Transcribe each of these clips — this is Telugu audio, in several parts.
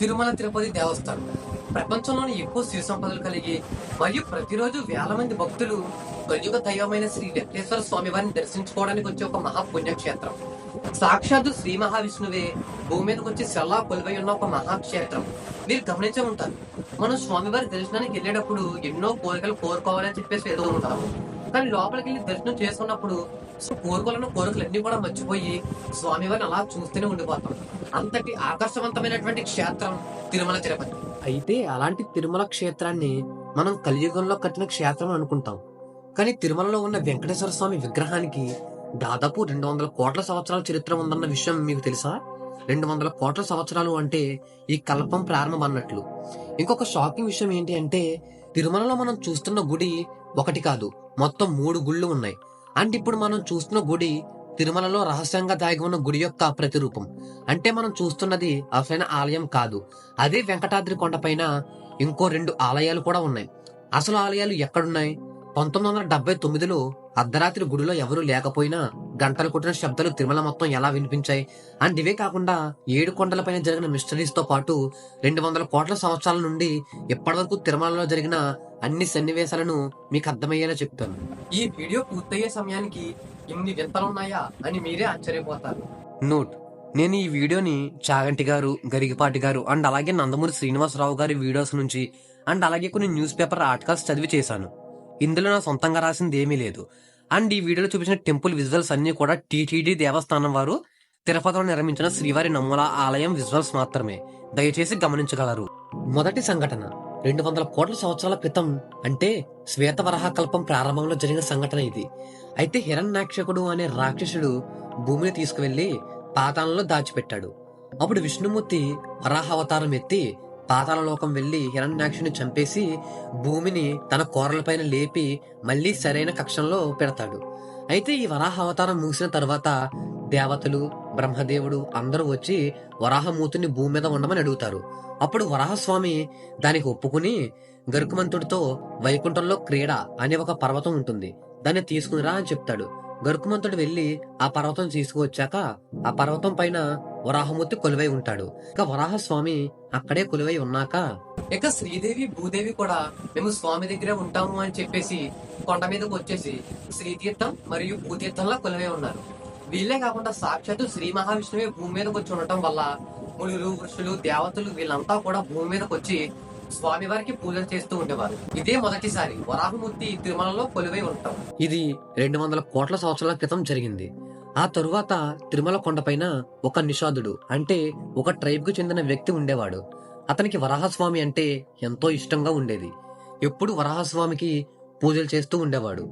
తిరుమల తిరుపతి దేవస్థానం ప్రపంచంలోని ఎక్కువ సిరి సంపదలు కలిగి మరియు ప్రతిరోజు వేల మంది భక్తులు కలియుగ దైవమైన శ్రీ వెంకటేశ్వర స్వామి వారిని దర్శించుకోవడానికి వచ్చే ఒక మహాపుణ్యక్షేత్రం. సాక్షాత్తు శ్రీ మహావిష్ణువే భూమి మీదకి వచ్చి సెల్లా కొలువై ఉన్న ఒక మహాక్షేత్రం. మీరు గమనించే ఉంటారు, మనం స్వామివారి దర్శనానికి వెళ్ళేటప్పుడు ఎన్నో కోరికలు కోరుకోవాలని చెప్పేసి వెళ్తూ ఉంటాము. కానీ లోపలికి వెళ్ళి దర్శనం చేసుకున్నప్పుడు కోరికలన్నీ కూడా మర్చిపోయి స్వామివారిని అలా చూస్తూనే ఉండిపోతాం. అంతటి ఆకర్షవంతమైనటువంటి క్షేత్రం తిరుమల తిరుపతి. అయితే అలాంటి తిరుమల క్షేత్రాన్ని మనం కలియుగంలో కట్టిన క్షేత్రం అనుకుంటాం. కానీ తిరుమలలో ఉన్న వెంకటేశ్వర స్వామి విగ్రహానికి దాదాపు 200 కోట్ల సంవత్సరాల చరిత్ర ఉందన్న విషయం మీకు తెలుసా? 200 కోట్ల సంవత్సరాలు అంటే ఈ కల్పం ప్రారంభం అన్నట్లు. ఇంకొక షాకింగ్ విషయం ఏంటి అంటే, తిరుమలలో మనం చూస్తున్న గుడి ఒకటి కాదు, మొత్తం 3 గుళ్ళు ఉన్నాయి. అంటే ఇప్పుడు మనం చూస్తున్న గుడి తిరుమలలో రహస్యంగా దాగి ఉన్న గుడి యొక్క ప్రతిరూపం. అంటే మనం చూస్తున్నది అసలైన ఆలయం కాదు. అదే వెంకటాద్రి కొండపైన ఇంకో 2 ఆలయాలు కూడా ఉన్నాయి. అసలు ఆలయాలు ఎక్కడున్నాయి? 1979లో అర్ధరాత్రి గుడిలో ఎవరూ లేకపోయినా గంటలు కొట్టిన శబ్దాలు తిరుమల మొత్తం ఎలా వినిపించాయి? అండ్ ఇవే కాకుండా 7 కొండలపైన జరిగిన మిస్టరీస్ తో పాటు 200 కోట్ల సంవత్సరాల నుండి ఇప్పటి వరకు తిరుమలలో జరిగిన అన్ని సన్నివేశాలను మీకు అర్థమయ్యేలా చెప్తాను. ఈ వీడియో పూర్తయ్యే సమయానికి ఇన్ని వింతలున్నాయా అని మీరే ఆశ్చర్యపోతారు. నోట్: నేను ఈ వీడియోని చాగంటి గారు, గరిగిపాటి గారు అండ్ అలాగే నందమూరి శ్రీనివాసరావు గారి వీడియోస్ నుంచి అండ్ అలాగే కొన్ని న్యూస్ పేపర్ ఆర్టికల్స్ చదివి చేశాను. ఇందులో నా సొంతంగా రాసింది ఏమీ లేదు. అండ్ ఈ వీడియోలో చూపించిన టెంపుల్ విజువల్స్ అన్ని కూడా టీటీడీ దేవస్థానం వారు తిరుపతిలో నిర్మించిన శ్రీవారి నమ్మల ఆలయం విజువల్స్ మాత్రమే. దయచేసి గమనించగలరు. మొదటి సంఘటన 200 కోట్ల సంవత్సరాల క్రితం, అంటే శ్వేతవరాహ కల్పం ప్రారంభంలో జరిగిన సంఘటన ఇది. అయితే హిరణ్యాక్షకుడు అనే రాక్షసుడు భూమిని తీసుకువెళ్లి పాతాళంలో దాచిపెట్టాడు. అప్పుడు విష్ణుమూర్తి వరాహ అవతారం ఎత్తి పాతాళ లోకం వెళ్లి హిరణ్యాక్షుని చంపేసి భూమిని తన కోరలపైన లేపి మళ్లీ సరైన కక్షంలో పెడతాడు. అయితే ఈ వరాహ అవతారం ముగిసిన తర్వాత దేవతలు, బ్రహ్మదేవుడు అందరూ వచ్చి వరాహమూర్తిని భూమి మీద ఉండమని అడుగుతారు. అప్పుడు వరాహస్వామి దానికి ఒప్పుకుని గరుకుమంతుడితో వైకుంఠంలో క్రీడ అనే ఒక పర్వతం ఉంటుంది, దాన్ని తీసుకునిరా అని చెప్తాడు. గరుకుమంతుడు వెళ్లి ఆ పర్వతం తీసుకువచ్చాక ఆ పర్వతం పైన వరాహమూర్తి కొలువై ఉంటాడు. ఇక వరాహస్వామి అక్కడే కొలువై ఉన్నాక ఇక శ్రీదేవి, భూదేవి కూడా మేము స్వామి దగ్గరే ఉంటాము అని చెప్పేసి కొండ మీదకి వచ్చేసి శ్రీతీర్థం మరియు భూతీర్థంలో కొలువై ఉన్నారు. వీళ్ళే కాకుండా సాక్షాత్తు శ్రీ మహావిష్ణువే భూమి మీదకి వచ్చి ఉండటం వల్ల మునులు, ఋషులు, దేవతలు వీళ్ళంతా కూడా భూమి మీదకి వచ్చి స్వామి వారికి పూజలు చేస్తూ ఉండేవారు. ఇదే మొదటిసారి వరాహమూర్తి తిరుమలలో కొలువై ఉంటాం. ఇది 200 కోట్ల సంవత్సరాల క్రితం జరిగింది. ఆ తరువాత తిరుమల కొండపైన ఒక నిషాదుడు అంటే ఒక ట్రైబ్ కు చెందిన వ్యక్తి ఉండేవాడు. అతనికి వరాహస్వామి అంటే ఎంతో ఇష్టంగా ఉండేది. ఎప్పుడు వరాహస్వామికి పూజలు చేస్తూ ఉండేవాడు.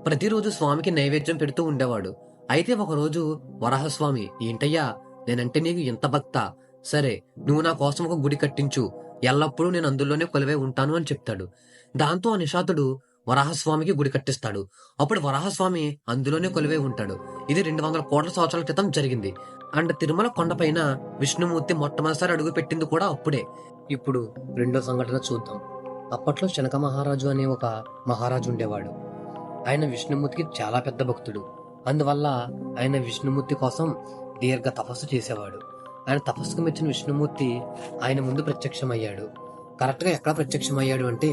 ప్రతిరోజు స్వామికి నైవేద్యం పెడుతూ ఉండేవాడు. అయితే ఒకరోజు వరాహస్వామి, ఏంటయ్యా నేనంటే నీకు ఎంత భక్త, సరే నువ్వు నా కోసం ఒక గుడి కట్టించు, ఎల్లప్పుడూ నేను అందులోనే కొలువై ఉంటాను అని చెప్తాడు. దాంతో ఆ నిషాదుడు వరాహస్వామికి గుడి కట్టిస్తాడు. అప్పుడు వరాహస్వామి అందులోనే కొలువై ఉంటాడు. ఇది 200 కోట్ల సంవత్సరాల క్రితం జరిగింది. అండ్ తిరుమల కొండపైన విష్ణుమూర్తి మొట్టమొదటిసారి అడుగు పెట్టింది కూడా అప్పుడే. ఇప్పుడు రెండో సంఘటన చూద్దాం. అప్పట్లో శనక మహారాజు అనే ఒక మహారాజు ఉండేవాడు. ఆయన విష్ణుమూర్తికి చాలా పెద్ద భక్తుడు. అందువల్ల ఆయన విష్ణుమూర్తి కోసం దీర్ఘ తపస్సు చేసేవాడు. ఆయన తపస్సుకు మెచ్చిన విష్ణుమూర్తి ఆయన ముందు ప్రత్యక్షమయ్యాడు. కరెక్ట్ గా ఎక్కడ ప్రత్యక్షమయ్యాడు అంటే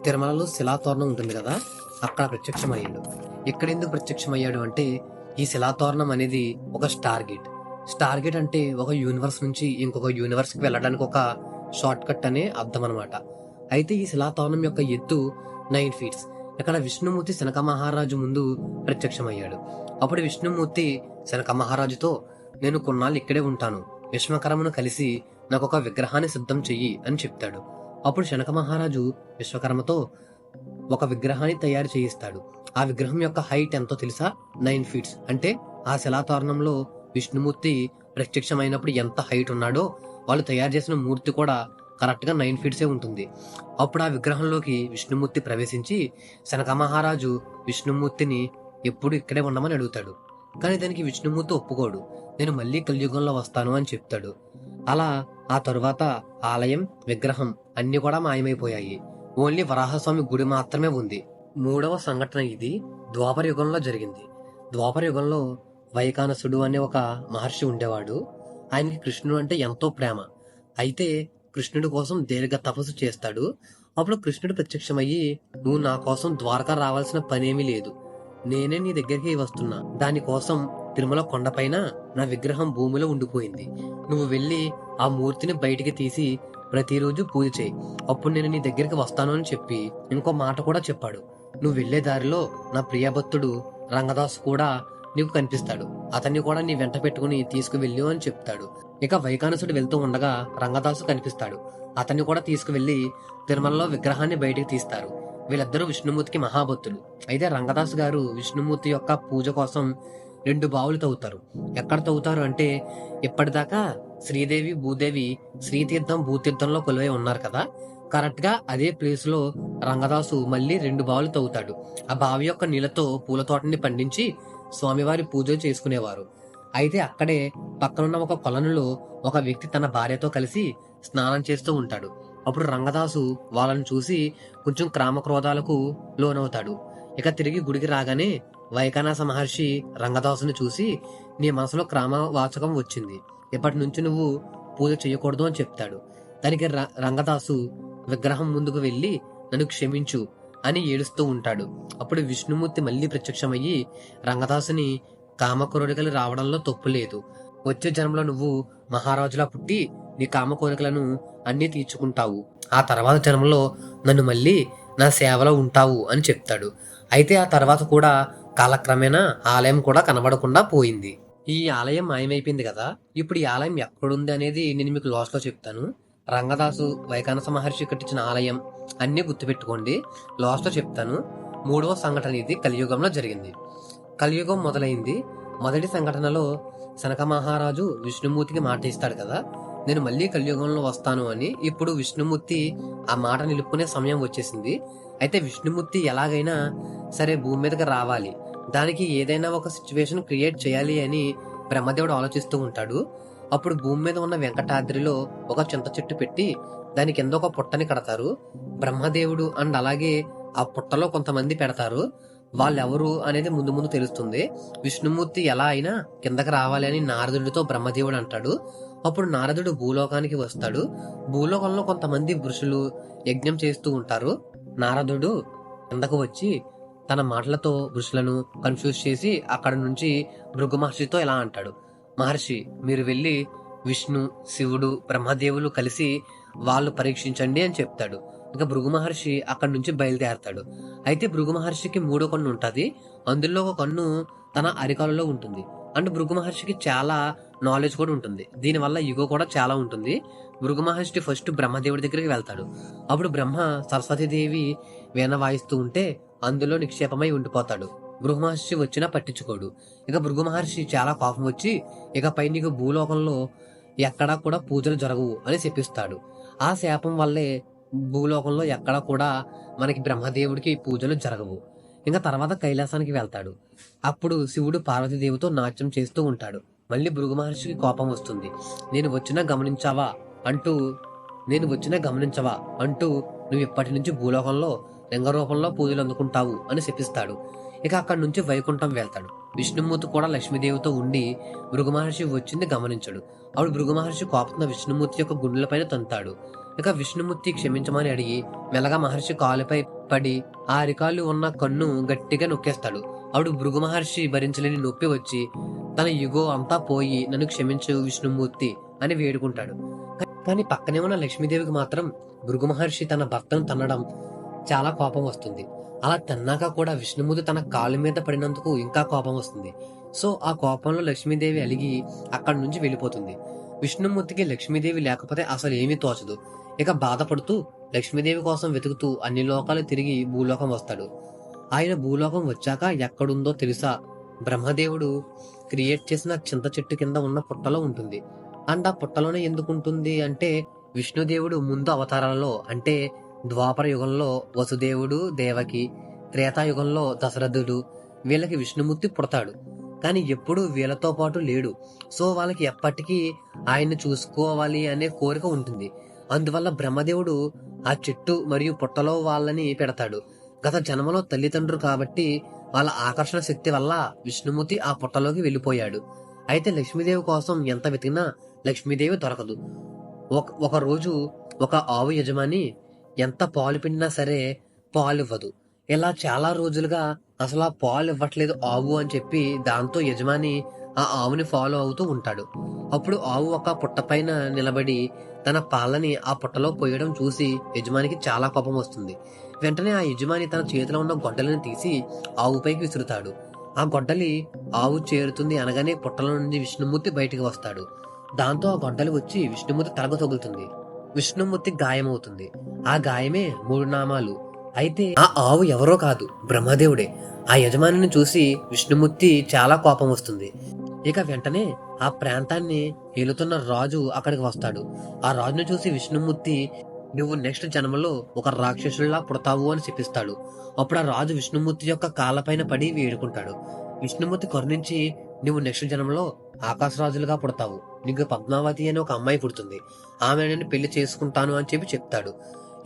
తిరుమలలో శిలాతోరణం ఉంటుంది కదా, అక్కడ ప్రత్యక్షమయ్యాడు. ఇక్కడ ఎందుకు ప్రత్యక్షమయ్యాడు అంటే ఈ శిలాతోరణం అనేది ఒక స్టార్ గేట్. స్టార్ గేట్ అంటే ఒక యూనివర్స్ నుంచి ఇంకొక యూనివర్స్ కి వెళ్ళడానికి ఒక షార్ట్ కట్ అనే అర్థం అనమాట. అయితే ఈ శిలాతోరణం యొక్క ఎత్తు 9 feet. ఇక్కడ విష్ణుమూర్తి శనక మహారాజు ముందు ప్రత్యక్షమయ్యాడు. అప్పుడు విష్ణుమూర్తి శనక మహారాజుతో, నేను కొన్నాళ్ళు ఇక్కడే ఉంటాను, విశ్వకర్మను కలిసి నాకు ఒక విగ్రహాన్ని సిద్ధం చెయ్యి అని చెప్తాడు. అప్పుడు శనక మహారాజు విశ్వకర్మతో ఒక విగ్రహాన్ని తయారు చేయిస్తాడు. ఆ విగ్రహం యొక్క హైట్ ఎంతో తెలుసా? 9 feet. అంటే ఆ శిలాతోరణంలో విష్ణుమూర్తి ప్రత్యక్షమైనప్పుడు ఎంత హైట్ ఉన్నాడో వాళ్ళు తయారు చేసిన మూర్తి కూడా కరెక్ట్ గా 9 feet ఉంటుంది. అప్పుడు ఆ విగ్రహంలోకి విష్ణుమూర్తి ప్రవేశించి శనక మహారాజు విష్ణుమూర్తిని ఎప్పుడు ఇక్కడే ఉండమని అడుగుతాడు. కానీ దానికి విష్ణుమూర్తి ఒప్పుకోడు. నేను మళ్లీ కలియుగంలో వస్తాను అని చెప్తాడు. అలా ఆ తరువాత ఆలయం, విగ్రహం అన్ని కూడా మాయమైపోయాయి. ఓన్లీ వరాహస్వామి గుడి మాత్రమే ఉంది. మూడవ సంఘటన ఇది ద్వాపర యుగంలో జరిగింది. ద్వాపర యుగంలో వైకానసుడు అనే ఒక మహర్షి ఉండేవాడు. ఆయనకి కృష్ణుడు అంటే ఎంతో ప్రేమ. అయితే కృష్ణుడి కోసం దీర్ఘ తపస్సు చేస్తాడు. అప్పుడు కృష్ణుడు ప్రత్యక్షమయ్యి, నువ్వు నా కోసం ద్వారకా రావాల్సిన పనేమీ లేదు, నేనే నీ దగ్గరికి వస్తున్నా. దానికోసం తిరుమల కొండపైన నా విగ్రహం భూమిలో ఉండిపోయింది. నువ్వు వెళ్ళి ఆ మూర్తిని బయటికి తీసి ప్రతిరోజు పూజ చేయి, అప్పుడు నేను నీ దగ్గరికి వస్తాను అని చెప్పి ఇంకో మాట కూడా చెప్పాడు. నువ్వు వెళ్లే దారిలో నా ప్రియభక్తుడు రంగదాసు కూడా నీకు కనిపిస్తాడు, అతన్ని కూడా నీ వెంట పెట్టుకుని తీసుకువెళ్ళు అని చెప్తాడు. ఇక వైకానసుడు వెళ్తూ ఉండగా రంగదాసు కనిపిస్తాడు. అతన్ని కూడా తీసుకువెళ్లి తిరుమలలో విగ్రహాన్ని బయటికి తీస్తారు. వీళ్ళిద్దరూ విష్ణుమూర్తికి మహాభక్తులు. అయితే రంగదాసు గారు విష్ణుమూర్తి యొక్క పూజ కోసం 2 బావులు తవ్వుతారు. ఎక్కడ తవ్వుతారు అంటే, ఇప్పటిదాకా శ్రీదేవి భూదేవి శ్రీతీర్థం భూతీర్థంలో కొలువై ఉన్నారు కదా, కరెక్ట్ గా అదే ప్లేస్ లో రంగదాసు మళ్ళీ 2 బావులు తవ్వుతాడు. ఆ బావి యొక్క నీళ్లతో పూల తోటని పండించి స్వామివారి పూజ చేసుకునేవారు. అయితే అక్కడే పక్కనున్న ఒక కొలనులో ఒక వ్యక్తి తన భార్యతో కలిసి స్నానం చేస్తూ ఉంటాడు. అప్పుడు రంగదాసు వాళ్ళని చూసి కొంచెం క్రోధాలకు లోనవుతాడు. ఇక తిరిగి గుడికి రాగానే వైకానస మహర్షి రంగదాసుని చూసి, నీ మనసులో వాచకం వచ్చింది, ఇప్పటి నుంచి నువ్వు పూజ చేయకూడదు అని చెప్తాడు. దానికి రంగదాసు విగ్రహం ముందుకు వెళ్లి నన్ను క్షమించు అని ఏడుస్తూ ఉంటాడు. అప్పుడు విష్ణుమూర్తి మళ్లీ ప్రత్యక్షమయ్యి రంగదాసుని, కామకోరికలు రావడంలో తప్పు లేదు, వచ్చే జన్మలో నువ్వు మహారాజులా పుట్టి నీ కామ కోరికలను అన్ని తీర్చుకుంటావు, ఆ తర్వాత జన్మలో నన్ను మళ్ళీ నా సేవలో ఉంటావు అని చెప్తాడు. అయితే ఆ తర్వాత కూడా కాలక్రమేణా ఆలయం కూడా కనబడకుండా పోయింది. ఈ ఆలయం మాయమైపోయింది కదా, ఇప్పుడు ఈ ఆలయం ఎక్కడుంది అనేది నేను మీకు లాస్ట్ లో చెప్తాను. రంగదాసు వైకానస మహర్షి కట్టించిన ఆలయం అన్ని గుర్తుపెట్టుకోండి, లాస్ట్ లో చెప్తాను. 3వ సంఘటన ఇది కలియుగంలో జరిగింది. కలియుగం మొదలైంది. మొదటి సంఘటనలో సనక మహారాజు విష్ణుమూర్తికి మాట ఇస్తాడు కదా, నేను మళ్ళీ కలియుగంలో వస్తాను అని. ఇప్పుడు విష్ణుమూర్తి ఆ మాట నిలుపుకునే సమయం వచ్చేసింది. అయితే విష్ణుమూర్తి ఎలాగైనా సరే భూమి మీదకి రావాలి, దానికి ఏదైనా ఒక సిచ్యువేషన్ క్రియేట్ చేయాలి అని బ్రహ్మదేవుడు ఆలోచిస్తూ ఉంటాడు. అప్పుడు భూమి మీద ఉన్న వెంకటాద్రిలో ఒక చింత చెట్టు పెట్టి దాని కింద ఒక పుట్టని కడతారు. బ్రహ్మదేవుడు అండ్ అలాగే ఆ పుట్టలో కొంతమంది పెడతారు. వాళ్ళెవరు అనేది ముందు ముందు తెలుస్తుంది. విష్ణుమూర్తి ఎలా అయినా కిందకి రావాలి అని నారదుడితో బ్రహ్మదేవుడు అంటాడు. అప్పుడు నారదుడు భూలోకానికి వస్తాడు. భూలోకంలో కొంతమంది ఋషులు యజ్ఞం చేస్తూ ఉంటారు. నారదుడు కిందకు వచ్చి తన మాటలతో ఋషులను కన్ఫ్యూజ్ చేసి అక్కడ నుంచి భృగు మహర్షితో ఇలా అంటాడు, మహర్షి మీరు వెళ్ళి విష్ణు శివుడు బ్రహ్మదేవులు కలిసి వాళ్ళు పరీక్షించండి అని చెప్తాడు. ఇంకా భృగు మహర్షి అక్కడి నుంచి బయలుదేరతాడు. అయితే భృగు మహర్షికి 3వ కన్ను ఉంటది. అందులో ఒక కన్ను తన అరికాలలో ఉంటుంది. అండ్ భృగు మహర్షికి చాలా నాలెడ్జ్ కూడా ఉంటుంది. దీనివల్ల ఇగో కూడా చాలా ఉంటుంది. భృగు మహర్షి ఫస్ట్ బ్రహ్మదేవుడి దగ్గరికి వెళ్తాడు. అప్పుడు బ్రహ్మ సరస్వతీదేవి వీణ వాయిస్తూ ఉంటే అందులో నిక్షేపమై ఉండిపోతాడు. భృగు మహర్షి వచ్చినా పట్టించుకోడు. ఇక భృగు మహర్షి చాలా కోపం వచ్చి, ఇకపై నీకు భూలోకంలో ఎక్కడా కూడా పూజలు జరగవు అని శపిస్తాడు. ఆ శాపం వల్లే భూలోకంలో ఎక్కడా కూడా మనకి బ్రహ్మదేవుడికి పూజలు జరగవు. ఇంకా తర్వాత కైలాసానికి వెళ్తాడు. అప్పుడు శివుడు పార్వతీదేవితో నాట్యం చేస్తూ ఉంటాడు. మళ్ళీ భృగు మహర్షికి కోపం వస్తుంది. నేను వచ్చినా గమనించావా అంటూ నువ్వు ఇప్పటి నుంచి భూలోకంలో లింగ రూపంలో పూజలు అందుకుంటావు అని శపిస్తాడు. ఇక అక్కడి నుంచి వైకుంఠం వెళ్తాడు. విష్ణుమూర్తి కూడా లక్ష్మీదేవితో ఉండి భృగు మహర్షి వచ్చింది గమనించాడు. అప్పుడు భృగు మహర్షి కోపంతో విష్ణుమూర్తి యొక్క గుండెలపైన తంతాడు. ఇక విష్ణుమూర్తి క్షమించమని అడిగి మెల్లగా మహర్షి కాలుపై పడి ఆ అరికాలు ఉన్న కన్ను గట్టిగా నొక్కేస్తాడు. అప్పుడు భృగు మహర్షి భరించలేని నొప్పి వచ్చి తన యుగో అంతా పోయి నన్ను క్షమించు విష్ణుమూర్తి అని వేడుకుంటాడు. కానీ పక్కనే ఉన్న లక్ష్మీదేవికి మాత్రం భృగు మహర్షి తన భర్తను తన్నడం చాలా కోపం వస్తుంది. అలా తన్నాక కూడా విష్ణుమూర్తి తన కాళ్ళ మీద పడినందుకు ఇంకా కోపం వస్తుంది. సో ఆ కోపంలో లక్ష్మీదేవి అలిగి అక్కడి నుంచి వెళ్ళిపోతుంది. విష్ణుమూర్తికి లక్ష్మీదేవి లేకపోతే అసలు ఏమీ తోచదు. ఇక బాధపడుతూ లక్ష్మీదేవి కోసం వెతుకుతూ అన్ని లోకాలు తిరిగి భూలోకం వస్తాడు. ఆయన భూలోకం వచ్చాక ఎక్కడుందో తెలుసా, బ్రహ్మదేవుడు క్రియేట్ చేసిన చింత చెట్టు కింద ఉన్న పుట్టలో ఉంటుంది. అండ్ ఆ పుట్టలోనే ఎందుకు ఉంటుంది అంటే, విష్ణుదేవుడు ముందు అవతారాలలో అంటే ద్వాపర యుగంలో వసుదేవుడు దేవకి, త్రేతాయుగంలో దశరథుడు, వీళ్ళకి విష్ణుమూర్తి పుడతాడు. కానీ ఎప్పుడు వీళ్ళతో పాటు లేడు. సో వాళ్ళకి ఎప్పటికీ ఆయన్ని చూసుకోవాలి అనే కోరిక ఉంటుంది. అందువల్ల బ్రహ్మదేవుడు ఆ చెట్టు మరియు పుట్టలో వాళ్ళని పెడతాడు. గత జన్మలో తల్లిదండ్రులు కాబట్టి వాళ్ళ ఆకర్షణ శక్తి వల్ల విష్ణుమూర్తి ఆ పుట్టలోకి వెళ్ళిపోయాడు. అయితే లక్ష్మీదేవి కోసం ఎంత వెతికినా లక్ష్మీదేవి దొరకదు. ఒక రోజు ఒక ఆవు యజమాని ఎంత పాలు పిండినా సరే పాలు ఇవ్వదు. ఇలా చాలా రోజులుగా అసలు ఆ పాలు ఇవ్వట్లేదు ఆవు అని చెప్పి దాంతో యజమాని ఆ ఆవుని ఫాలో అవుతూ ఉంటాడు. అప్పుడు ఆవు ఒక పుట్ట పైన నిలబడి తన పాలని ఆ పుట్టలో పోయడం చూసి యజమానికి చాలా కోపం వస్తుంది. వెంటనే ఆ యజమాని తన చేతిలో ఉన్న గొడ్డలిని తీసి ఆవుపైకి విసురుతాడు. ఆ గొడ్డలి ఆవు చేరుతుంది అనగానే పుట్టలో నుండి విష్ణుమూర్తి బయటికి వస్తాడు. దాంతో ఆ గొడ్డలి వచ్చి విష్ణుమూర్తి తలకు తగులుతుంది. విష్ణుమూర్తి గాయమవుతుంది. ఆ గాయమే 3 నామాలు. అయితే ఆ ఆవు ఎవరో కాదు, బ్రహ్మదేవుడే. ఆ యజమానిని చూసి విష్ణుమూర్తి చాలా కోపం వస్తుంది. ఇక వెంటనే ఆ ప్రాంతాన్ని ఏలుతున్న రాజు అక్కడికి వస్తాడు. ఆ రాజును చూసి విష్ణుమూర్తి నువ్వు నెక్స్ట్ జన్మలో ఒక రాక్షసుల్లా పుడతావు అని చెప్పిస్తాడు. అప్పుడు ఆ రాజు విష్ణుమూర్తి యొక్క కాళ్ళపైన పడి వేడుకుంటాడు. విష్ణుమూర్తి కరుణించి నువ్వు నెక్స్ట్ జన్మలో ఆకాశరాజులుగా పుడతావు, నీకు పద్మావతి అని ఒక అమ్మాయి పుడుతుంది, ఆమె నేను పెళ్లి చేసుకుంటాను అని చెప్పి చెప్తాడు.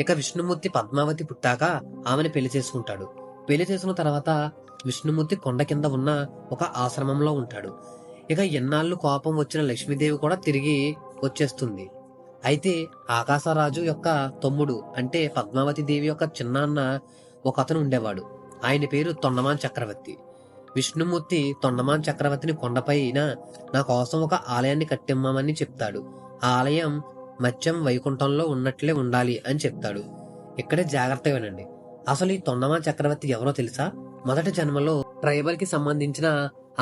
ఇక విష్ణుమూర్తి పద్మావతి పుట్టాక ఆమెను పెళ్లి చేసుకుంటాడు. పెళ్లి చేసుకున్న తర్వాత విష్ణుమూర్తి కొండ కింద ఉన్న ఒక ఆశ్రమంలో ఉంటాడు. ఇక ఎన్నాళ్ళు కోపం వచ్చిన లక్ష్మీదేవి కూడా తిరిగి వచ్చేస్తుంది. అయితే ఆకాశరాజు యొక్క తమ్ముడు అంటే పద్మావతి దేవి యొక్క చిన్నాన్న ఒక అతను ఉండేవాడు. ఆయన పేరు తొండమాన్ చక్రవర్తి. విష్ణుమూర్తి తొండమాన్ చక్రవర్తిని కొండపైన నా కోసం ఒక ఆలయాన్ని కట్టిమ్మని చెప్తాడు. ఆ ఆలయం మత్స్యం వైకుంఠంలో ఉన్నట్లే ఉండాలి అని చెప్తాడు. ఇక్కడే జాగ్రత్తగా వినండి. అసలు ఈ తొండమాన్ చక్రవర్తి ఎవరో తెలుసా? మొదటి జన్మలో ట్రైబల్ కి సంబంధించిన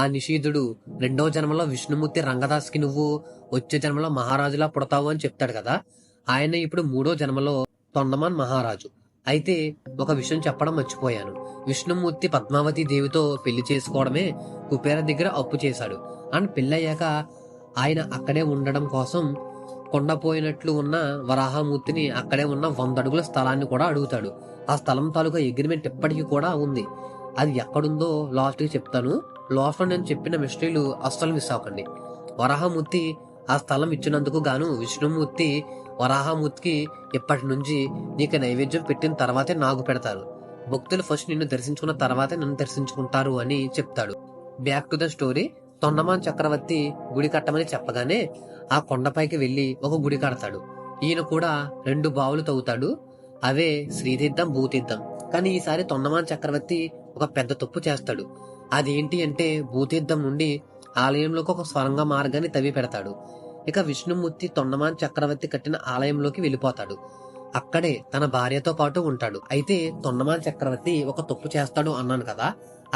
ఆ నిషీధుడు, రెండో జన్మలో విష్ణుమూర్తి రంగదాస్ కి నువ్వు వచ్చే జన్మలో మహారాజులా పుడతావు అని చెప్తాడు కదా. ఆయన ఇప్పుడు 3వ జన్మలో తొండమాన్ మహారాజు. అయితే ఒక విషయం చెప్పడం మర్చిపోయాను. విష్ణుమూర్తి పద్మావతి దేవితో పెళ్లి చేసుకోవడమే కుబేర దగ్గర అప్పు చేశాడు. అండ్ పెళ్ళయ్యాక ఆయన అక్కడే ఉండడం కోసం కొండపోయినట్లు ఉన్న వరాహమూర్తిని అక్కడే ఉన్న 100 అడుగుల స్థలాన్ని కూడా అడుగుతాడు. ఆ స్థలం తాలూకా అగ్రిమెంట్ ఇప్పటికీ కూడా ఉంది. అది ఎక్కడుందో లాస్ట్ కి చెప్తాను. లాస్ట్ లో నేను చెప్పిన మిస్టరీలు అస్సలు మిస్ అవ్వకండి. వరాహమూర్తి ఆ స్థలం ఇచ్చినందుకు గాను విష్ణుమూర్తి వరాహమూర్తికి ఇప్పటి నుంచి నీకు నైవేద్యం పెట్టిన తర్వాతే నాకు పెడతారు, భక్తులు ఫస్ట్ నిన్ను దర్శించుకున్న తర్వాతే నన్ను దర్శించుకుంటారు అని చెప్తాడు. Back to the story. Tondaman చక్రవర్తి గుడి కట్టమని చెప్పగానే ఆ కొండపైకి వెళ్లి ఒక గుడి కడతాడు. ఈయన కూడా 2 బావులు తవ్వుతాడు. అవే శ్రీతీర్థం, భూతీర్థం. కానీ ఈసారి తొండమాన్ చక్రవర్తి ఒక పెద్ద తప్పు చేస్తాడు. అదేంటి అంటే భూతీర్థం నుండి ఆలయంలోకి ఒక స్వరంగ మార్గాన్ని తవ్వి పెడతాడు. ఇక విష్ణుమూర్తి తొండమాన్ చక్రవర్తి కట్టిన ఆలయంలోకి వెళ్ళిపోతాడు. అక్కడే తన భార్యతో పాటు ఉంటాడు. అయితే తొండమాన్ చక్రవర్తి ఒక తప్పు చేస్తాడు అన్నాను కదా,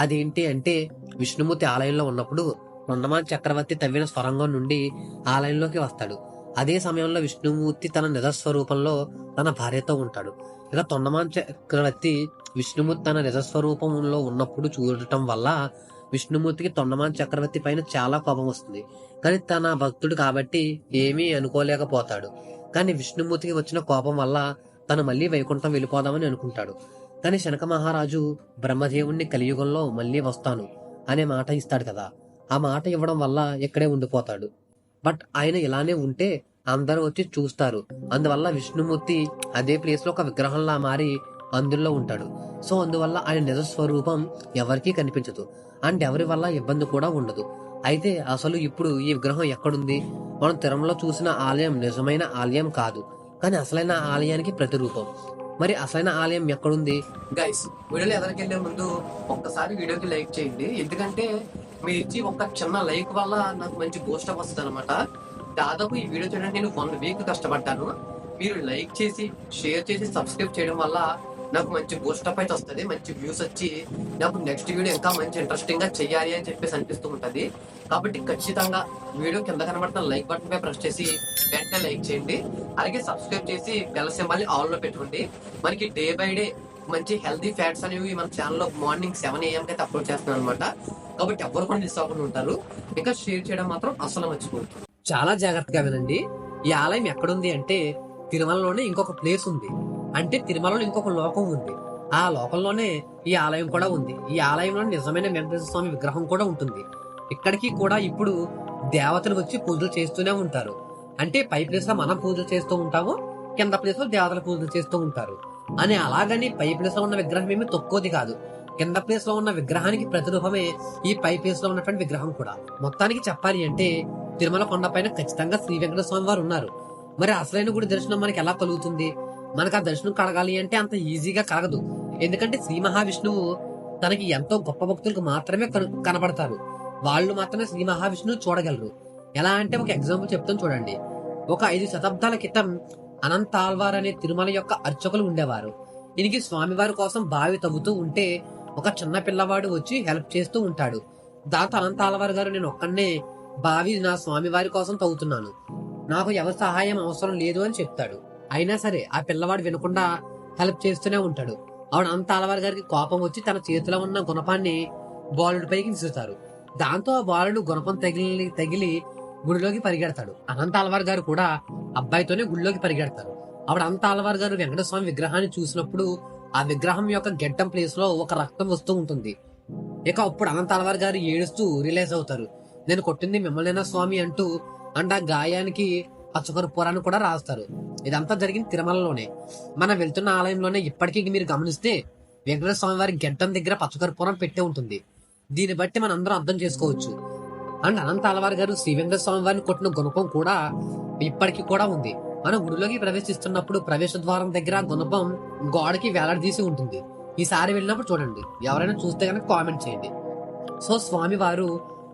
అదేంటి అంటే విష్ణుమూర్తి ఆలయంలో ఉన్నప్పుడు తొండమాన్ చక్రవర్తి తవ్విన స్వరంగం నుండి ఆలయంలోకి వస్తాడు. అదే సమయంలో విష్ణుమూర్తి తన నిజస్వరూపంలో తన భార్యతో ఉంటాడు. ఇక తొండమాన్ చక్రవర్తి విష్ణుమూర్తి తన నిజస్వరూపంలో ఉన్నప్పుడు చూడటం వల్ల విష్ణుమూర్తికి తొండమాన్ చక్రవర్తి పైన చాలా కోపం వస్తుంది. కానీ తన భక్తుడు కాబట్టి ఏమీ అనుకోలేకపోతాడు. కానీ విష్ణుమూర్తికి వచ్చిన కోపం వల్ల తను మళ్ళీ వైకుంఠం వెళ్ళిపోదామని అనుకుంటాడు. కానీ శనక మహారాజు బ్రహ్మదేవుణ్ణి కలియుగంలో మళ్ళీ వస్తాను అనే మాట ఇస్తాడు కదా. ఆ మాట ఇవ్వడం వల్ల ఇక్కడే ఉండిపోతాడు. బట్ ఆయన ఇలానే ఉంటే అందరూ వచ్చి చూస్తారు. అందువల్ల విష్ణుమూర్తి అదే ప్లేస్ లో ఒక విగ్రహంలా మారి అందులో ఉంటాడు. సో అందువల్ల ఆయన నిజ స్వరూపం ఎవరికీ కనిపించదు. అండ్ ఎవరి వల్ల ఇబ్బంది కూడా ఉండదు. అయితే అసలు ఇప్పుడు ఈ విగ్రహం ఎక్కడుంది? మనం తిరుమలలో చూసిన ఆలయం నిజమైన ఆలయం కాదు, కానీ అసలైన ఆలయానికి ప్రతిరూపం. మరి అసలైన ఆలయం ఎక్కడుంది? గైస్, వీడియోలో ఎదరికెళ్లే ముందు ఒక్కసారి వీడియోకి లైక్ చేయండి. ఎందుకంటే మీరు ఇచ్చి ఒక చిన్న లైక్ వల్ల నాకు మంచి బూస్టప్ వస్తుంది అనమాట. దాదాపు ఈ వీడియో చూడండి, నేను 1 వీక్ కష్టపడ్డాను. మీరు లైక్ చేసి, షేర్ చేసి, సబ్స్క్రైబ్ చేయడం వల్ల నాకు మంచి బూస్టప్ అయితే వస్తుంది, మంచి వ్యూస్ వచ్చి నాకు నెక్స్ట్ వీడియో ఇంకా మంచి ఇంట్రెస్టింగ్ గా చెయ్యాలి అని చెప్పేసి అనిపిస్తూ ఉంటది. కాబట్టి ఖచ్చితంగా వీడియో కింద కనబడుతున్న లైక్ బటన్ పై ప్రెస్ చేసి వెంటనే లైక్ చేయండి. అలాగే సబ్స్క్రైబ్ చేసి బెల్ సింబల్ ఆల్ లో పెట్టుకోండి. మనకి డే బై డే మంచి హెల్దీ ఫ్యాట్స్ అనేవి మన ఛానల్లో మార్నింగ్ 7 AM అయితే అప్లోడ్ చేస్తున్నాను అనమాట. కాబట్టి ఎవరు కూడా మిస్ అవ్వకుండా ఉంటారు. ఇంకా షేర్ చేయడం మాత్రం అసలు మర్చిపోతుంది. చాలా జాగ్రత్తగా వినండి. ఈ ఆలయం ఎక్కడుంది అంటే తిరుమలలోనే ఇంకొక ప్లేస్ ఉంది. అంటే తిరుమలలో ఇంకొక లోకం ఉంది. ఆ లోకంలోనే ఈ ఆలయం కూడా ఉంది. ఈ ఆలయంలో నిజమైన వెంకటేశ్వర స్వామి విగ్రహం కూడా ఉంటుంది. ఇక్కడికి కూడా ఇప్పుడు దేవతలు వచ్చి పూజలు చేస్తూనే ఉంటారు. అంటే పై ప్లేస్ లో మనం పూజలు చేస్తూ ఉంటాము, కింద ప్లేస్ లో దేవతల పూజలు చేస్తూ ఉంటారు. అని అలాగని పై ప్లేస్ లో ఉన్న విగ్రహం ఏమి తక్కువది కాదు. కింద ప్లేస్ లో ఉన్న విగ్రహానికి ప్రతిరూపమే ఈ పై ప్లేస్ లో ఉన్నటువంటి విగ్రహం కూడా. మొత్తానికి చెప్పాలి అంటే తిరుమల కొండ పైన ఖచ్చితంగా శ్రీ వెంకటేశ్వర స్వామి వారు ఉన్నారు. మరి అసలైన గుడి దర్శనం మనకి ఎలా కలుగుతుంది? మనకు ఆ దర్శనం కలగాలి అంటే అంత ఈజీగా కలగదు. ఎందుకంటే శ్రీ మహావిష్ణువు తనకి ఎంతో గొప్ప భక్తులకు మాత్రమే కనబడతారు. వాళ్ళు మాత్రమే శ్రీ మహావిష్ణువు చూడగలరు. ఎలా అంటే ఒక ఎగ్జాంపుల్ చెప్తాను చూడండి. ఒక 5 శతాబ్దాల క్రితం అనంత ఆల్వార్ అనే తిరుమల యొక్క అర్చకులు ఉండేవారు. దీనికి స్వామివారి కోసం బావి తవ్వుతూ ఉంటే ఒక చిన్న పిల్లవాడు వచ్చి హెల్ప్ చేస్తూ ఉంటాడు. దాంతో అనంత ఆల్వార్ గారు, నేను ఒక్కనే బావి నా స్వామివారి కోసం తవ్వుతున్నాను, నాకు ఎవరి సహాయం అవసరం లేదు అని చెప్తాడు. అయినా సరే ఆ పిల్లవాడు వినకుండా హెల్ప్ చేస్తూనే ఉంటాడు. ఆవిడ అనంత ఆల్వార్ గారికి కోపం వచ్చి తన చేతిలో ఉన్న గుణపాన్ని బాలుడి పైకి విసురుతారు. దాంతో ఆ బాలుడు గుణపం తగిలి గుడిలోకి పరిగెడతాడు. అనంత ఆల్వార్ గారు కూడా అబ్బాయితోనే గుడిలోకి పరిగెడతారు. ఆవిడ అనంత ఆల్వార్ గారు వెంకటస్వామి విగ్రహాన్ని చూసినప్పుడు ఆ విగ్రహం యొక్క గెడ్డం ప్లేస్ లో ఒక రక్తం వస్తూ ఉంటుంది. ఇక అప్పుడు అనంత ఆల్వార్ గారు ఏడుస్తూ రిలీజ్ అవుతారు. నేను కొట్టింది మిమ్మల్నేనా స్వామి అంటూ. అండ్ ఆ గాయానికి పచ్చకర్పూరాన్ని కూడా రాస్తారు. ఇదంతా జరిగింది తిరుమలలోనే. మనం వెళ్తున్న ఆలయంలోనే ఇప్పటికీ మీరు గమనిస్తే వెంకటేశ్వర స్వామి వారి గెడ్డం దగ్గర పచ్చకర్పూరం పెట్టే ఉంటుంది. దీన్ని బట్టి మనం అందరం అర్థం చేసుకోవచ్చు. అండ్ అనంత ఆల్వార్ గారు శ్రీ వెంకటేశ్వర స్వామి వారిని కొట్టిన గుణపం కూడా ఇప్పటికీ కూడా ఉంది. మనం గుడిలోకి ప్రవేశిస్తున్నప్పుడు ప్రవేశ ద్వారం దగ్గర గుణపం గోడకి వేలాడదీసి ఉంటుంది. ఈసారి వెళ్ళినప్పుడు చూడండి, ఎవరైనా చూస్తే కనుక కామెంట్ చేయండి. సో స్వామి వారు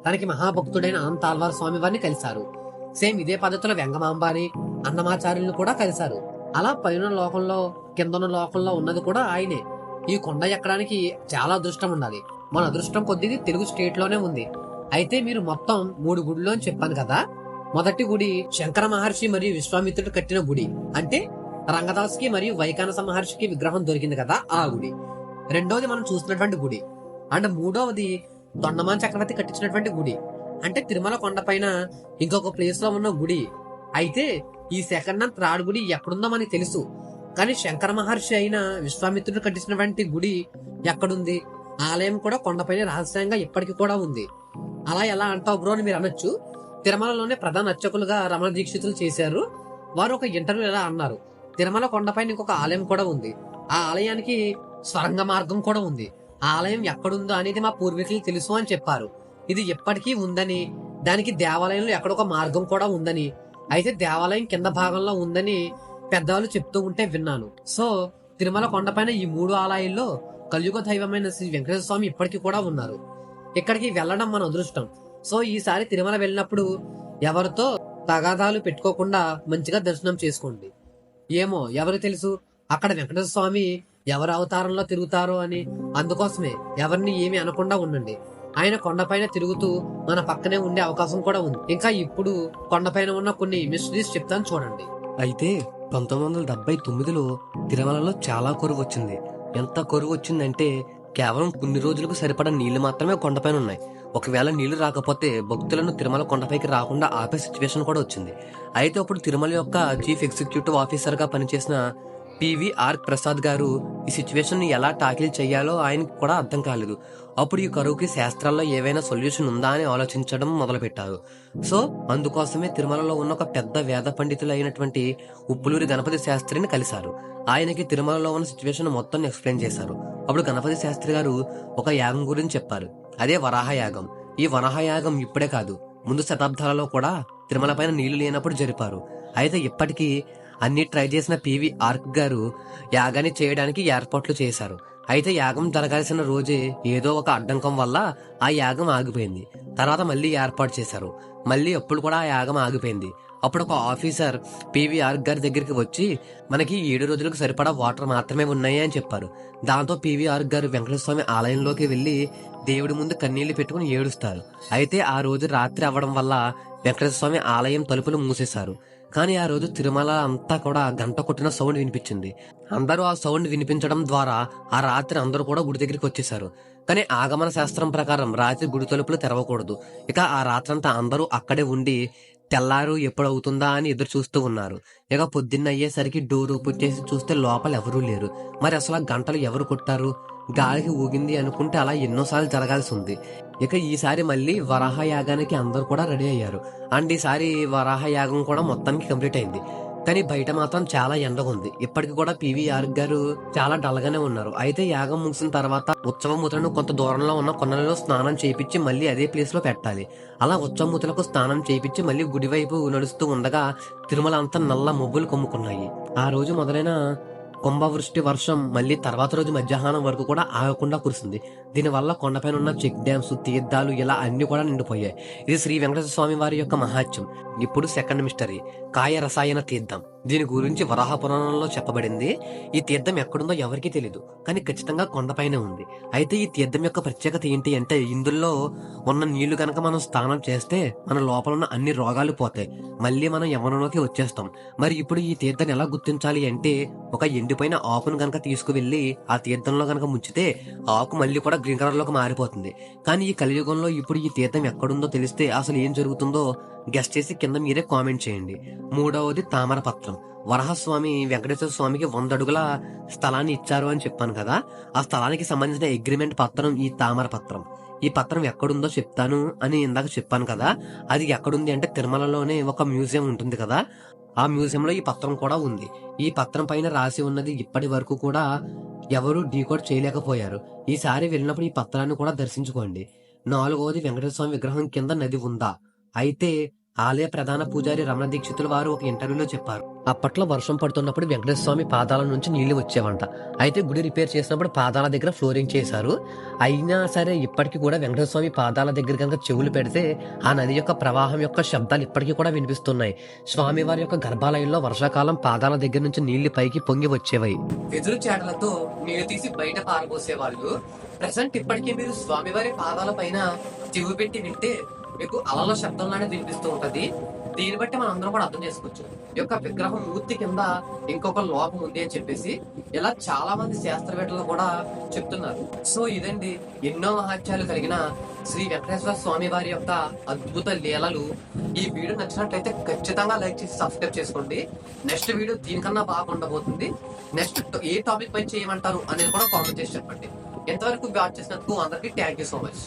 తనకి మహాభక్తుడైన అనంత ఆల్వార్ స్వామి వారిని కలిశారు. సేమ్ ఇదే పద్ధతిలో వెంగమాంబాని, అన్నమాచార్యులను కూడా కలిశారు. అలా పైన లోకంలో కిందన్న లోకంలో ఉన్నది కూడా ఆయనే. ఈ కొండ ఎక్కడానికి చాలా అదృష్టం ఉండాలి. మన అదృష్టం కొద్దిది తెలుగు స్టేట్ లోనే ఉంది. అయితే మీరు మొత్తం 3 గుడిలో అని చెప్పాను కదా. మొదటి గుడి శంకర మహర్షి మరియు విశ్వామిత్రుడు కట్టిన గుడి, అంటే రంగదాస్ కి మరియు వైకానస మహర్షికి విగ్రహం దొరికింది కదా ఆ గుడి. రెండోది మనం చూసినటువంటి గుడి. అండ్ మూడవది తొండమాన్ చక్రవర్తి కట్టించినటువంటి గుడి, అంటే తిరుమల కొండపైన ఇంకొక ప్లేస్ లో ఉన్న గుడి. అయితే ఈ సెకండ్ అండ్ థర్డ్ గుడి ఎక్కడుందో మనకి తెలుసు, కానీ శంకర మహర్షి అయిన విశ్వామిత్రుడు కట్టించినటువంటి గుడి ఎక్కడుంది? ఆలయం కూడా కొండపైన రహస్యంగా ఇప్పటికి కూడా ఉంది. అలా ఎలా అంటావు బ్రో అని మీరు అనొచ్చు. తిరుమలలోనే ప్రధాన అర్చకులుగా రమణ దీక్షితులు చేశారు. వారు ఒక ఇంటర్వ్యూ ఎలా అన్నారు, తిరుమల కొండపైన ఇంకొక ఆలయం కూడా ఉంది, ఆ ఆలయానికి స్వరంగ మార్గం కూడా ఉంది, ఆ ఆలయం ఎక్కడుందో అనేది మా పూర్వీకులకు తెలుసు అని చెప్పారు. ఇది ఎప్పటికీ ఉందని, దానికి దేవాలయంలో ఎక్కడొక మార్గం కూడా ఉందని, అయితే దేవాలయం కింద భాగంలో ఉందని పెద్దవాళ్ళు చెప్తూ ఉంటే విన్నాను. సో తిరుమల కొండపైన ఈ 3 ఆలయాల్లో కలియుగ దైవమైన శ్రీ వెంకటేశ్వర స్వామి ఇప్పటికీ కూడా ఉన్నారు. ఇక్కడికి వెళ్ళడం మన అదృష్టం. సో ఈసారి తిరుమల వెళ్ళినప్పుడు ఎవరితో తగాదాలు పెట్టుకోకుండా మంచిగా దర్శనం చేసుకోండి. ఏమో ఎవరు తెలుసు అక్కడ వెంకటేశ్వర స్వామి ఎవరి అవతారంలో తిరుగుతారో అని. అందుకోసమే ఎవరిని ఏమి అనకుండా ఉండండి. ఆయన కొండపైన తిరుగుతూ మన పక్కనే ఉండే అవకాశం కూడా ఉంది. ఇంకా ఇప్పుడు కొండపైన ఉన్న కొన్ని మిస్టరీస్ చెప్తాను చూడండి. అయితే 1979లో తిరుమలలో చాలా కరువు వచ్చింది. ఎంత కరువు వచ్చిందంటే కేవలం కొన్ని రోజులకు సరిపడా నీళ్లు మాత్రమే కొండపైన ఉన్నాయి. ఒకవేళ నీళ్లు రాకపోతే భక్తులను తిరుమల కొండపైకి రాకుండా ఆపే సిచ్యువేషన్ కూడా వచ్చింది. అయితే అప్పుడు తిరుమల యొక్క చీఫ్ ఎగ్జిక్యూటివ్ ఆఫీసర్ గా పనిచేసిన పివిఆర్ ప్రసాద్ గారు ఈ సిచ్యువేషన్ ని ఎలా టాకిల్ చేయాలో ఆయనకు కూడా అర్థం కాలేదు. అప్పుడు ఈ కరువుకి శాస్త్రాల్లో ఏవైనా సొల్యూషన్ ఉందా అని ఆలోచించడం మొదలు పెట్టారు. సో అందుకోసమే తిరుమలలో ఉన్న ఒక పెద్ద వేద పండితులు అయినటువంటి ఉప్పులూరి గణపతి శాస్త్రిని కలిశారు. ఆయనకి తిరుమలలో ఉన్న సిచ్యువేషన్ మొత్తం ఎక్స్ప్లెయిన్ చేశారు. అప్పుడు గణపతి శాస్త్రి గారు ఒక యాగం గురించి చెప్పారు. అదే వరాహ యాగం. ఈ వరాహ యాగం ఇప్పుడే కాదు, ముందు శతాబ్దాలలో కూడా తిరుమల పైన నీళ్లు లేనప్పుడు జరిపారు. అయితే ఇప్పటికీ అన్ని ట్రై చేసిన పివి ఆర్క్ గారు యాగాన్ని చేయడానికి ఏర్పాట్లు చేశారు. అయితే యాగం జరగాల్సిన రోజే ఏదో ఒక అడ్డంకం వల్ల ఆ యాగం ఆగిపోయింది. తర్వాత మళ్ళీ ఏర్పాటు చేశారు. మళ్ళీ అప్పుడు కూడా ఆ యాగం ఆగిపోయింది. అప్పుడు ఒక ఆఫీసర్ పివి ఆర్క్ గారి దగ్గరికి వచ్చి మనకి 7 రోజులకు సరిపడా వాటర్ మాత్రమే ఉన్నాయి అని చెప్పారు. దాంతో పివి ఆర్క్ గారు వెంకటేశ్వర స్వామి ఆలయంలోకి వెళ్లి దేవుడి ముందు కన్నీళ్లు పెట్టుకుని ఏడుస్తారు. అయితే ఆ రోజు రాత్రి అవ్వడం వల్ల వెంకటేశ్వర స్వామి ఆలయం తలుపులు మూసేశారు. కానీ ఆ రోజు తిరుమల అంతా కూడా గంట కొట్టిన సౌండ్ వినిపించింది. అందరూ ఆ సౌండ్ వినిపించడం ద్వారా ఆ రాత్రి అందరూ కూడా గుడి దగ్గరికి వచ్చేసారు. కానీ ఆగమన శాస్త్రం ప్రకారం రాత్రి గుడి తలుపులు తెరవకూడదు. ఇక ఆ రాత్రంతా అందరూ అక్కడే ఉండి తెల్లారు ఎప్పుడు అవుతుందా అని ఎదురు చూస్తూ ఉన్నారు. ఇక పొద్దున్న అయ్యేసరికి డోర్ ఓపెన్ చేసి చూస్తే లోపల ఎవరూ లేరు. మరి అసలు ఆ గంటలు ఎవరు కొట్టారు? గాలికి ఊగింది అనుకుంటే అలా ఎన్నోసార్లు జరగాల్సి ఉంది. ఇక ఈసారి మళ్ళీ వరాహ యాగానికి అందరూ కూడా రెడీ అయ్యారు. అండ్ ఈసారి వరాహ యాగం కూడా మొత్తానికి కంప్లీట్ అయింది. కానీ బయట మాత్రం చాలా ఎండగా ఉంది. ఇప్పటికి కూడా పివిఆర్ గారు చాలా డల్గానే ఉన్నారు. అయితే యాగం ముగిసిన తర్వాత ఉత్సవమూతలను కొంత దూరంలో ఉన్న కొనలలో స్నానం చేయించి మళ్ళీ అదే ప్లేస్ లో పెట్టాలి. అలా ఉత్సవమూతలకు స్నానం చేయించి మళ్ళీ గుడి వైపు నడుస్తూ ఉండగా తిరుమల అంతా నల్ల మబ్బులు కమ్ముకున్నాయి. ఆ రోజు మొదలైన కుంభవృష్టి వర్షం మళ్ళీ తర్వాత రోజు మధ్యాహ్నం వరకు కూడా ఆగకుండా కురిసింది. దీనివల్ల కొండపైన ఉన్న చెక్ డ్యామ్స్, తీర్థాలు ఇలా అన్ని కూడా నిండిపోయాయి. ఇది శ్రీ వెంకటేశ్వర స్వామి వారి యొక్క మహాత్యం. ఇప్పుడు సెకండ్ మిస్టరీ, కాయ రసాయన తీర్థం. దీని గురించి వరాహ పురాణంలో చెప్పబడింది. ఈ తీర్థం ఎక్కడుందో ఎవరికీ తెలీదు, కానీ ఖచ్చితంగా కొండపైనే ఉంది. అయితే ఈ తీర్థం యొక్క ప్రత్యేకత ఏంటి అంటే ఇందులో ఉన్న నీళ్లు గనక మనం స్నానం చేస్తే మన లోపల ఉన్న అన్ని రోగాలు పోతాయి, మళ్ళీ మనం యవ్వనంలోకి వచ్చేస్తాం. మరి ఇప్పుడు ఈ తీర్థాన్ని ఎలా గుర్తించాలి అంటే ఒక ఎండిపోయిన ఆకును గనక తీసుకువెళ్లి ఆ తీర్థంలో గనక ముంచితే ఆకు మళ్ళీ కూడా గ్రీన్ కలర్ లోకి మారిపోతుంది. కానీ ఈ కలియుగంలో ఇప్పుడు ఈ తీర్థం ఎక్కడుందో తెలిస్తే అసలు ఏం జరుగుతుందో గెస్ట్ చేసి కింద మీరే కామెంట్ చేయండి. మూడవది తామరపత్రం. వరహస్వామి వెంకటేశ్వర స్వామికి 100 అడుగుల స్థలాన్ని ఇచ్చారు అని చెప్పాను కదా, ఆ స్థలానికి సంబంధించిన అగ్రిమెంట్ పత్రం ఈ తామరపత్రం. ఈ పత్రం ఎక్కడుందో చెప్తాను అని ఇందాక చెప్పాను కదా, అది ఎక్కడుంది అంటే తిరుమలలోనే ఒక మ్యూజియం ఉంటుంది కదా, ఆ మ్యూజియంలో ఈ పత్రం కూడా ఉంది. ఈ పత్రం పైన రాసి ఉన్నది ఇప్పటి వరకు కూడా ఎవరు డీకోడ్ చేయలేకపోయారు. ఈసారి వెళ్ళినప్పుడు ఈ పత్రాన్ని కూడా దర్శించుకోండి. నాలుగవది వెంకటేశ్వర స్వామి విగ్రహం కింద నది ఉందా? అయితే ఆలయ ప్రధాన పూజారి రమణ దీక్షితులు వారు ఒక ఇంటర్వ్యూలో చెప్పారు, అప్పట్లో వర్షం పడుతున్నప్పుడు వెంకటేశ్వర స్వామి పాదాల నుంచి నీళ్లు వచ్చేవంట. అయితే గుడి రిపేర్ చేసినప్పుడు పాదాల దగ్గర ఫ్లోరింగ్ చేశారు. అయినా సరే ఇప్పటికీ కూడా వెంకటేశ్వర స్వామి పాదాల దగ్గర కనుక చెవులు పెడితే ఆ నది యొక్క ప్రవాహం యొక్క శబ్దాలు ఇప్పటికీ కూడా వినిపిస్తున్నాయి. స్వామివారి యొక్క గర్భాలయంలో వర్షాకాలం పాదాల దగ్గర నుంచి నీళ్లు పైకి పొంగి వచ్చేవి. వెదురు చేటలతో నీళ్లు తీసి బయట పారబోసే వాళ్ళు ప్రెసెంట్ ఇప్పటికీ మీరు స్వామివారి పాదాల పైన చెవి పెట్టి వింటే మీకు అలల శబ్దంలానే వినిపిస్తూ ఉంటది. దీన్ని బట్టి మనం అందరం కూడా అర్థం చేసుకోవచ్చు ఈ యొక్క విగ్రహం మూర్తి కింద ఇంకొక లోపం ఉంది అని చెప్పేసి ఇలా చాలా మంది శాస్త్రవేత్తలు కూడా చెప్తున్నారు. సో ఇదండి ఎన్నో మహాత్యాలు కలిగిన శ్రీ వెంకటేశ్వర స్వామి వారి యొక్క అద్భుత లీలలు. ఈ వీడియో నచ్చినట్లయితే ఖచ్చితంగా లైక్ చేసి సబ్స్క్రైబ్ చేసుకోండి. నెక్స్ట్ వీడియో దీనికన్నా బాగా ఉండబోతుంది. నెక్స్ట్ ఏ టాపిక్ పై చేయమంటారు అనేది కూడా కామెంట్ చేసి చెప్పండి. ఎంతవరకు వాచ్ చేసినందుకు అందరికీ థ్యాంక్ యూ సో మచ్.